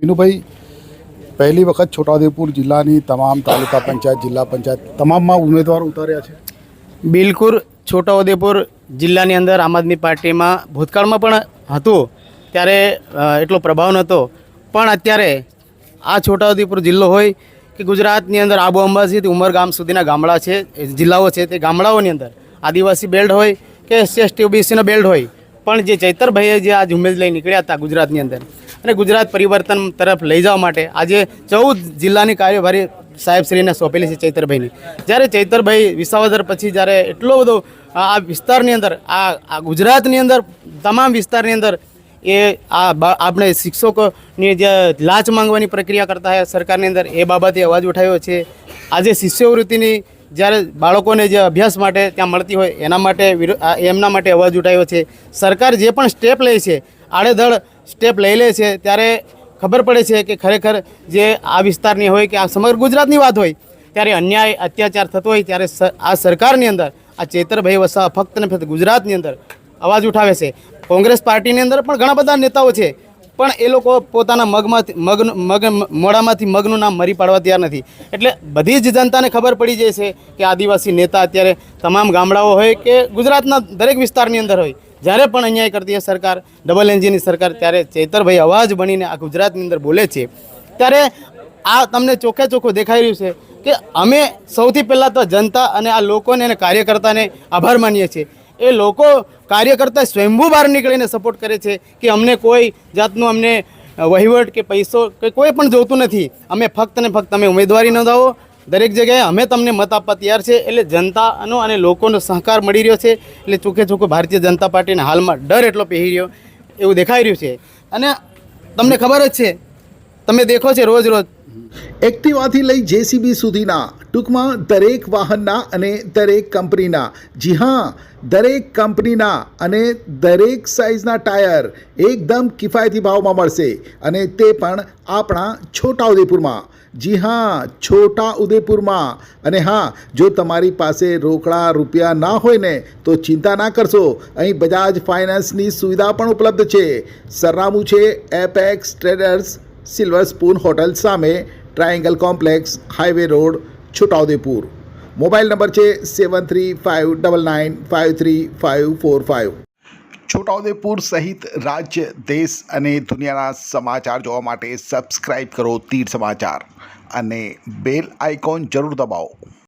વિનુભાઈ, પહેલી વખત છોટાઉદેપુર જિલ્લાની તમામ તાલુકા પંચાયત, જિલ્લા પંચાયત તમામમાં ઉમેદવાર ઉતાર્યા છે. બિલકુલ. છોટાઉદેપુર જિલ્લાની અંદર આમ આદમી પાર્ટીમાં ભૂતકાળમાં પણ હતું, ત્યારે એટલો પ્રભાવ નહોતો. પણ અત્યારે આ છોટાઉદેપુર જિલ્લો હોય કે ગુજરાતની અંદર આબુ અંબાજીથી ઉમરગામ સુધીના ગામડા છે, જિલ્લાઓ છે, તે ગામડાઓની અંદર આદિવાસી બેલ્ટ હોય કે એસટી ઓબીસીનો બેલ્ટ હોય, પણ જે ચૈતરભાઈએ જે આજ ઉમેદ લઈ નીકળ્યા હતા ગુજરાતની અંદર અને ગુજરાત પરિવર્તન તરફ લઈ જવા માટે આજે 14 જિલ્લાની કાર્યભારી સાહેબશ્રીને સોંપેલી છે ચૈતરભાઈની. જ્યારે ચૈતરભાઈ વિસાવદર પછી જ્યારે એટલો બધો આ વિસ્તારની અંદર આ ગુજરાતની અંદર તમામ વિસ્તારની અંદર એ આપણે શિક્ષકોની જે લાંચ માંગવાની પ્રક્રિયા કરતા હોય સરકારની અંદર, એ બાબતે અવાજ ઉઠાવ્યો છે. આજે શિષ્યવૃત્તિની જ્યારે બાળકોને જે અભ્યાસ માટે ત્યાં મળતી હોય એમના માટે અવાજ ઉઠાવ્યો છે. સરકાર જે પણ સ્ટેપ લે છે, આડેધડ સ્ટેપ લઈ લે છે, ત્યારે ખબર પડે છે કે ખરેખર જે આ વિસ્તારની હોય કે આ સમગ્ર ગુજરાતની વાત હોય, ત્યારે અન્યાય અત્યાચાર થતો હોય ત્યારે આ સરકારની અંદર આ ચૈતરભાઈ વસાવા ફક્ત ને ફક્ત ગુજરાતની અંદર અવાજ ઉઠાવે છે. કોંગ્રેસ પાર્ટીની અંદર પણ ઘણા બધા નેતાઓ છે, પણ એ લોકો પોતાના મોઢામાંથી મગનું નામ મરી પાડવા તૈયાર નથી. એટલે બધી જ જનતાને ખબર પડી જાય છે કે આદિવાસી નેતા અત્યારે તમામ ગામડાઓ હોય કે ગુજરાતના દરેક વિસ્તારની અંદર હોય, જ્યારે પણ અન્યાય કરતી હોય સરકાર, ડબલ એન્જિનની સરકાર, ત્યારે ચૈતરભાઈ અવાજ બનીને આ ગુજરાતની અંદર બોલે છે. ત્યારે આ તમને ચોખ્ખે ચોખ્ખું દેખાઈ રહ્યું છે કે અમે સૌથી પહેલાં તો જનતા અને આ લોકોને અને કાર્યકર્તાને આભાર માનીએ છીએ. એ લોકો કાર્યકર્તા સ્વયંભૂ બહાર નીકળીને સપોર્ટ કરે છે કે અમને કોઈ જાતનું અમને વહીવટ કે પૈસો કે કોઈ પણ જોતું નથી. અમે ફક્ત ને ફક્ત તમે ઉમેદવારી નોંધાવો, દરેક જગ્યાએ અમે તમને મત આપવા તૈયાર છે. એટલે જનતાનો અને લોકોનો સહકાર મળી રહ્યો છે. એટલે ચોખ્ખે ચોખ્ખું ભારતીય જનતા પાર્ટીને હાલમાં ડર એટલો પહેરી રહ્યો એવું દેખાઈ રહ્યું છે. અને તમને ખબર જ છે, તમે દેખો છે રોજ એક્ટિવાથી લઈ જેસીબી સુધીના, ટૂંકમાં દરેક વાહનના અને દરેક કંપનીના, જી હા, દરેક કંપનીના અને દરેક સાઇઝના ટાયર એકદમ કિફાયતી ભાવમાં મળશે, અને તે પણ આપણા છોટાઉદેપુરમાં. જી હા, છોટાઉદેપુરમાં. અને હા, જો તમારી પાસે રોકડા રૂપિયા ના હોય ને તો ચિંતા ના કરશો, અહીં બજાજ ફાઇનાન્સની સુવિધા પણ ઉપલબ્ધ છે. સરનામું છે Apex Traders, Silver Spoon hotel સામે, Triangle Complex, highway road, Chhota Udaipur. Mobile number છે 7359953545. છોટાઉદેપુર સહિત રાજ્ય, દેશ અને દુનિયાના સમાચાર જોવા માટે સબસ્ક્રાઈબ કરો તીર સમાચાર અને બેલ આઇકોન જરૂર દબાવો.